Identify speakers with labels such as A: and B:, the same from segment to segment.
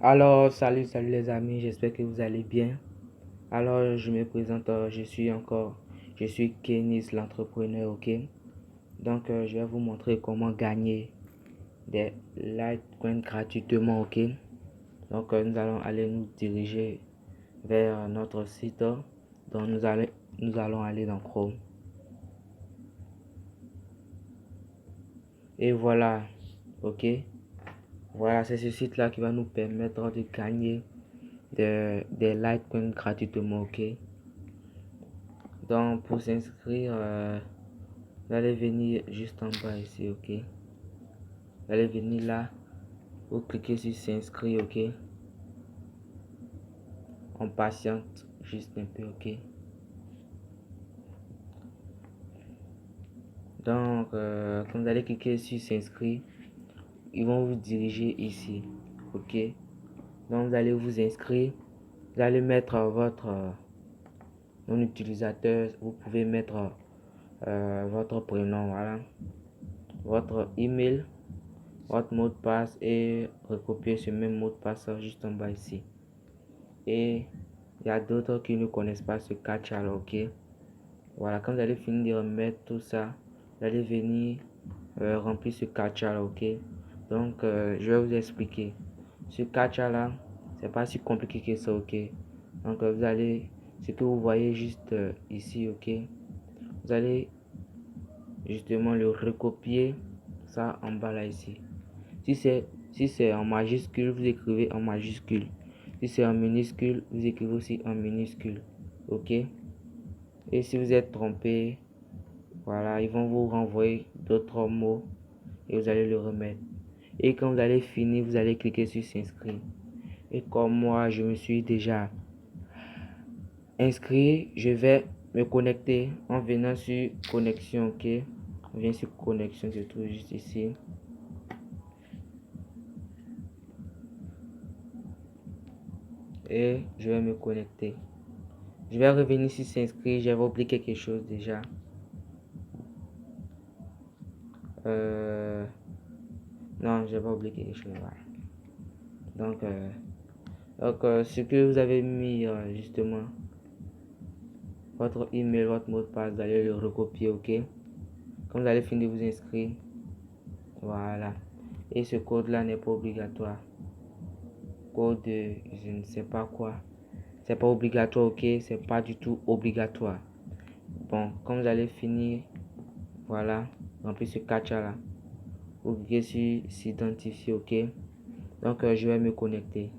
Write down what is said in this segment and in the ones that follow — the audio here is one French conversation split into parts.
A: Alors, salut les amis, j'espère que vous allez bien. Alors, je me présente, je suis Kenis l'entrepreneur, ok? Donc, je vais vous montrer comment gagner des Litecoin gratuitement, ok? Donc, nous allons aller nous diriger vers notre site. Donc, nous allons aller dans Chrome. Et voilà, ok? Voilà, c'est ce site-là qui va nous permettre de gagner des Litecoin gratuitement, ok? Donc, pour s'inscrire, vous allez venir juste en bas ici, ok? Vous allez venir là, vous cliquez sur s'inscrire, ok? On patiente juste un peu, ok? Donc, quand vous allez cliquer sur s'inscrire, ils vont vous diriger ici, ok? Donc, vous allez vous inscrire, vous allez mettre votre nom utilisateur, vous pouvez mettre votre prénom, voilà, votre email, votre mot de passe et recopier ce même mot de passe juste en bas ici. Et il y a d'autres qui ne connaissent pas ce catch alors, ok? Voilà, quand vous allez finir de remettre tout ça, vous allez venir remplir ce catch alors, ok? Donc, je vais vous expliquer. Ce catch là, c'est pas si compliqué que ça, ok? Donc, vous allez, ce que vous voyez juste ici, ok? Vous allez justement le recopier ça en bas là ici. Si c'est en majuscule, vous écrivez en majuscule. Si c'est en minuscule, vous écrivez aussi en minuscule. Ok? Et si vous êtes trompé, voilà, ils vont vous renvoyer d'autres mots et vous allez le remettre. Et quand vous allez finir, vous allez cliquer sur s'inscrire. Et comme moi, je me suis déjà inscrit, je vais me connecter en venant sur connexion. Ok? On vient sur connexion, je trouve juste ici. Et je vais me connecter. Je vais revenir sur s'inscrire. J'avais oublié quelque chose déjà. Non, j'ai pas oublié quelque chose. Voilà. Donc, ce que vous avez mis justement, votre email, votre mot de passe, vous allez le recopier, ok? Quand vous allez finir de vous inscrire, voilà. Et ce code-là n'est pas obligatoire. Code, je ne sais pas quoi. C'est pas obligatoire, ok? C'est pas du tout obligatoire. Bon, quand vous allez finir, voilà, remplir ce catch là. Vous cliquez sur s'identifier, ok? Donc, je vais me connecter.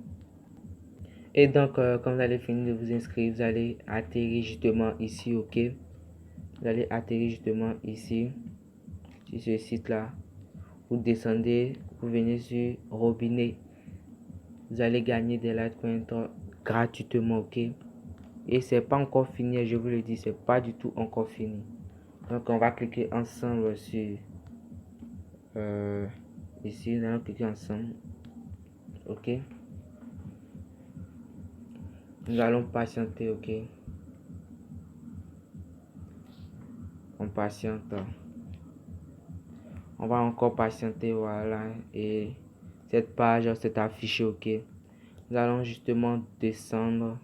A: Et donc, quand vous allez finir de vous inscrire, vous allez atterrir justement ici, ok? Vous allez atterrir justement ici, sur ce site-là. Vous descendez, vous venez sur robinet. Vous allez gagner des Litecoin gratuitement, ok? Et c'est pas encore fini, je vous le dis, c'est pas du tout encore fini. Donc, on va cliquer ensemble sur ici, nous allons cliquer ensemble, ok? Nous allons patienter, ok? On patiente. On va encore patienter, voilà. Et cette page s'est affichée, ok? Nous allons justement descendre.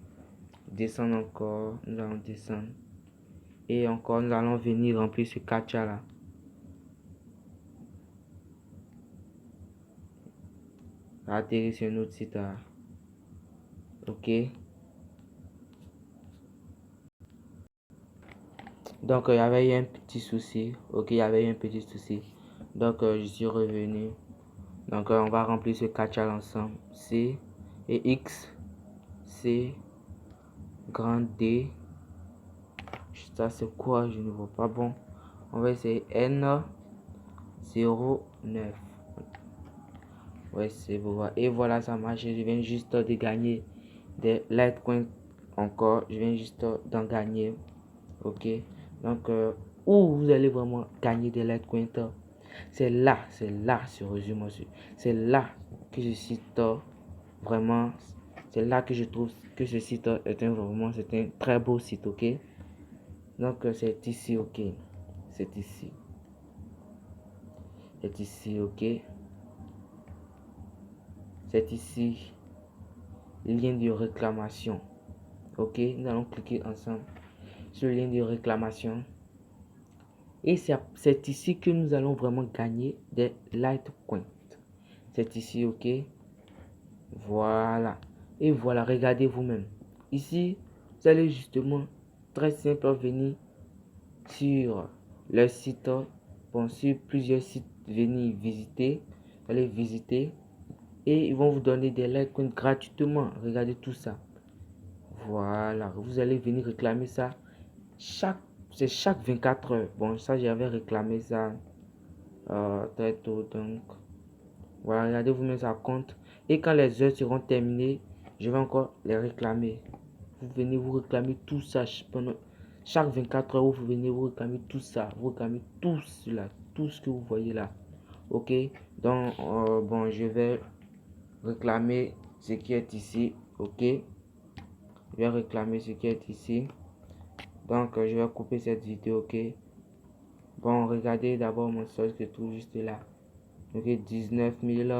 A: Descendre encore. Nous allons descendre. Et encore, nous allons venir remplir ce captcha là. Atterrir sur notre site là. Ok? Donc, il y avait eu un petit souci. Ok, il y avait eu un petit souci. Donc, je suis revenu. Donc, on va remplir ce captcha ensemble. C et X. C, grand D. Ça, c'est quoi? Je ne vois pas. Bon, on va essayer N09. Ouais, c'est bon. Et voilà, ça marche. Je viens juste de gagner des Litecoin encore. Je viens juste d'en gagner. Ok. Donc, où vous allez vraiment gagner des Litecoin, c'est là, ce résumé. C'est là que je cite vraiment. C'est là que je trouve que ce site est vraiment, c'est un très beau site, ok. Donc, c'est ici, ok. C'est ici. C'est ici, ok. C'est ici. lien de réclamation. Ok, nous allons cliquer ensemble sur le lien de réclamation. Et c'est ici que nous allons vraiment gagner des Litecoin. C'est ici, ok. Voilà. Et voilà, regardez vous-même. Ici, vous allez justement, très simple, venir sur le site. Bon, sur plusieurs sites, venir visiter. Allez visiter. Et ils vont vous donner des Litecoin gratuitement. Regardez tout ça. Voilà. Vous allez venir réclamer ça c'est chaque 24 heures. Bon, ça, j'avais réclamé ça très tôt. Donc, voilà, regardez vous-même, ça compte. Et quand les heures seront terminées, je vais encore les réclamer. Vous venez vous réclamer tout ça pendant chaque 24 heures. Vous venez vous réclamer tout ça. Vous réclamez tout cela, tout ce que vous voyez là. Ok, donc, bon, je vais réclamer ce qui est ici. Ok, je vais réclamer ce qui est ici. Donc, je vais couper cette vidéo. Ok. Bon, regardez d'abord mon solde qui est tout juste là. Ok, 19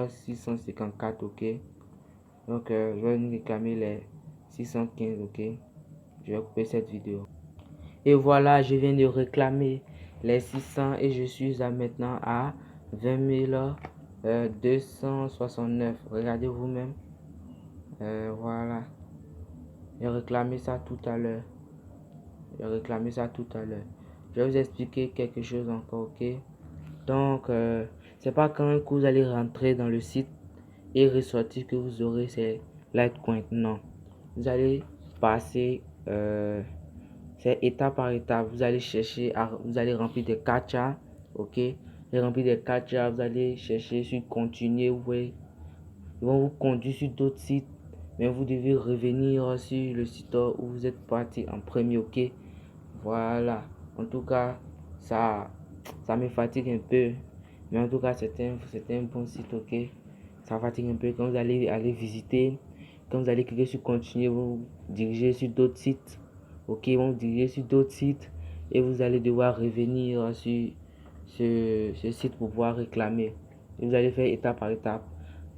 A: 654, ok. Donc, je vais nous réclamer les 615, ok. Je vais couper cette vidéo. Et voilà, je viens de réclamer les 600 et je suis à maintenant à 20 269. Regardez vous-même. Voilà. J'ai réclamé ça tout à l'heure. J'ai réclamé ça tout à l'heure. Je vais vous expliquer quelque chose encore, ok. Donc, c'est pas quand vous allez rentrer dans le site et ressortir que vous aurez ces Litecoin. Non. Vous allez passer, c'est étape par étape. Vous allez chercher, vous allez remplir des captcha. Ok. Et remplir des captcha, vous allez chercher sur continuer. Vous voyez, ils vont vous conduire sur d'autres sites. Mais vous devez revenir sur le site où vous êtes parti en premier. Ok. Voilà. En tout cas, ça me fatigue un peu. Mais en tout cas, c'est un bon site, ok. Ça fatigue un peu quand vous allez aller visiter. Quand vous allez cliquer sur continuer, vous dirigez sur d'autres sites. Ok, vous dirigez sur d'autres sites. Et vous allez devoir revenir sur ce site pour pouvoir réclamer. Et vous allez faire étape par étape.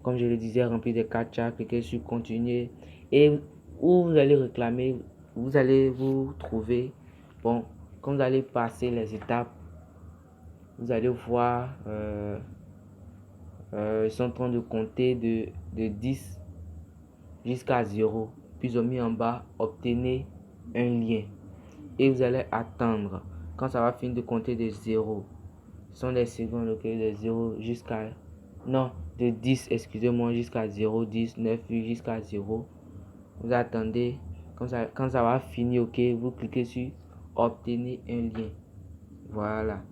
A: Comme je le disais, remplir des captcha, cliquer sur continuer. Et où vous allez réclamer, vous allez vous trouver. Bon, quand vous allez passer les étapes, vous allez voir, ils sont en train de compter de 10 jusqu'à 0. Puis ils ont mis en bas, obtenez un lien. Et vous allez attendre. Quand ça va finir de compter de 0, ce sont les secondes, ok, de 0 jusqu'à... Non, de 10, excusez-moi, jusqu'à 0, 10, 9, 8, jusqu'à 0. Vous attendez. Quand ça va finir, ok, vous cliquez sur obtenir un lien. Voilà.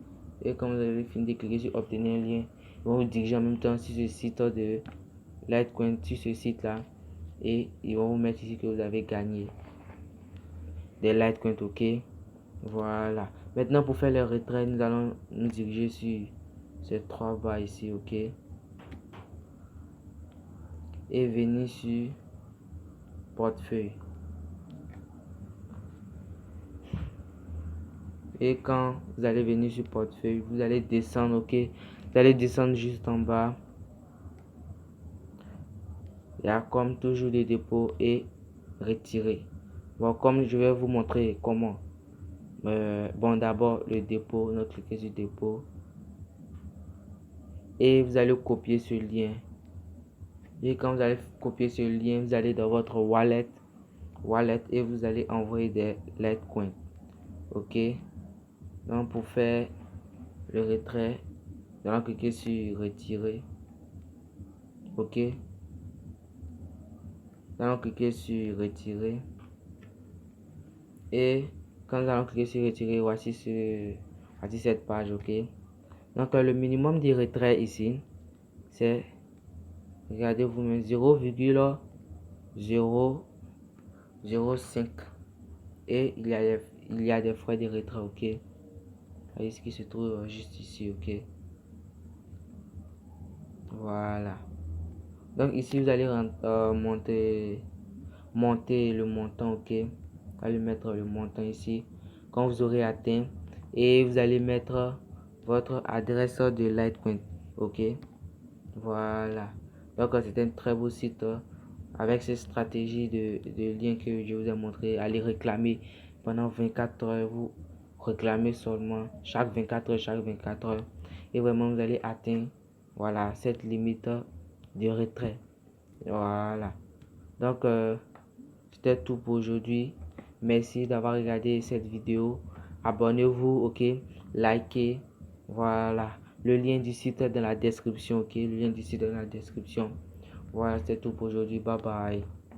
A: Et quand vous avez fini de cliquer sur obtenir un lien, ils vont vous diriger en même temps sur ce site de Litecoin, sur ce site là. Et ils vont vous mettre ici que vous avez gagné des Litecoin, ok. Voilà. Maintenant pour faire le retrait, nous allons nous diriger sur ces trois barres ici, ok. Et venir sur portefeuille. Et quand vous allez venir sur portefeuille, vous allez descendre, ok. Vous allez descendre juste en bas. Il y a comme toujours des dépôts et retirer. Bon, comme je vais vous montrer comment. Bon, d'abord le dépôt, on cliquez sur dépôt. Et vous allez copier ce lien. Et quand vous allez copier ce lien, vous allez dans votre wallet et vous allez envoyer des Litecoin. Ok. Donc pour faire le retrait, nous allons cliquer sur retirer. Ok. Nous allons cliquer sur retirer. Et quand nous allons cliquer sur retirer, voici cette page, ok. Donc le minimum de retrait ici, c'est, regardez vous-même, 0,005. Et il y a des frais de retrait, ok. Voyez ce qui se trouve juste ici, ok. Voilà. Donc ici vous allez monter le montant, ok. Vous allez mettre le montant ici quand vous aurez atteint et vous allez mettre votre adresse de Litecoin, ok. Voilà. Donc c'est un très beau site avec cette stratégie de lien que je vous ai montré, allez réclamer pendant 24 heures. Vous réclamez seulement chaque 24 heures, chaque 24 heures. Et vraiment, vous allez atteindre, voilà, cette limite de retrait. Voilà. Donc, c'était tout pour aujourd'hui. Merci d'avoir regardé cette vidéo. Abonnez-vous, ok? Likez. Voilà. Le lien du site est dans la description, ok? Le lien du site est dans la description. Voilà, c'est tout pour aujourd'hui. Bye bye.